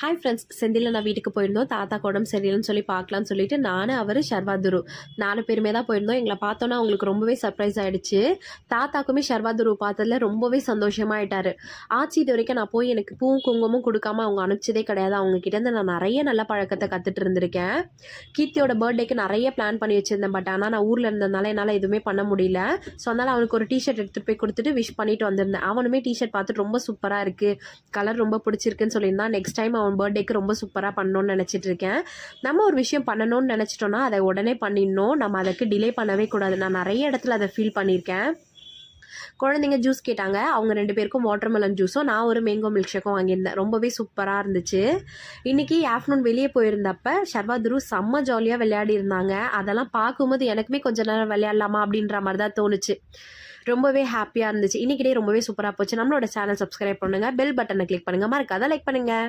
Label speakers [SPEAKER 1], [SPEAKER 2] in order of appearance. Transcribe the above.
[SPEAKER 1] Hi friends, Senthil நான் வீட்டுக்கு போயிருந்தோம். தாத்தாக்கு உடம்பு சரியில்லைன்னு சொல்லி பார்க்கலான்னு சொல்லிட்டு நானும் அவர் ஷர்வாதுரு 4 பேருமே தான் போயிருந்தோம். எங்களை பார்த்தோன்னா அவங்களுக்கு ரொம்பவே சர்ப்ரைஸ் ஆகிடுச்சு. தாத்தாக்குமே ஷர்வாதுரு பார்த்ததுல ரொம்பவே சந்தோஷமாயிட்டாரு. ஆச்சு இது வரைக்கும் நான் போய் எனக்கு பூவும் குங்குமமும் கொடுக்காம அவங்க அனுப்பிச்சதே கிடையாது. அவங்க கிட்டேருந்து நான் நிறைய நல்ல பழக்கத்தை கற்றுட்டு இருந்திருக்கேன். கீர்த்தியோட பர்த்டேக்கு நிறைய பிளான் பண்ணி வச்சுருந்தேன். பட் ஆனால் நான் ஊரில் இருந்ததுனால என்னால் எதுவுமே பண்ண முடியல. ஸோ அதனால் அவனுக்கு ஒரு டிஷர்ட் எடுத்துகிட்டு போய் கொடுத்துட்டு விஷ் பண்ணிட்டு வந்திருந்தேன். அவனுமே டிஷர்ட் பார்த்துட்டு ரொம்ப சூப்பராக இருக்குது, கலர் ரொம்ப பிடிச்சிருக்குன்னு சொல்லியிருந்தான். நெக்ஸ்ட் டைம் அவன் பர்த்டேக்கு ரொம்ப சூப்பராக பண்ணணும்னு நினச்சிட்டு இருக்கேன். நம்ம ஒரு விஷயம் பண்ணணும்னு நினச்சிட்டோன்னா அதை உடனே பண்ணிடணும். நம்ம அதுக்கு டிலே பண்ணவே கூடாது. நான் நிறைய இடத்துல அதை ஃபீல் பண்ணியிருக்கேன். குழந்தைங்க ஜூஸ் கேட்டாங்க. அவங்க 2 பேருக்கும் வாட்டர்மெலன் ஜூஸும் நான் ஒரு மேங்கோ மில்க் ஷேக்கும் வாங்கியிருந்தேன். ரொம்பவே சூப்பராக இருந்துச்சு. இன்றைக்கி ஆஃப்டர்நூன் வெளியே போயிருந்தப்ப ஷர்வாதுரு செம்ம ஜாலியாக விளையாடி இருந்தாங்க. அதெல்லாம் பார்க்கும்போது எனக்குமே கொஞ்சம் நேரம் விளையாடலாமா அப்படின்ற மாதிரி தான் தோணுச்சு. ரொம்பவே ஹாப்பியாக இருந்துச்சு. இன்றைக்கி டே ரொம்பவே சூப்பராக போச்சு. நம்மளோட சேனல் சப்ஸ்கிரைப் பண்ணுங்கள், பெல் பட்டனை கிளிக் பண்ணுங்கள், மறக்காத லைக் பண்ணுங்கள்.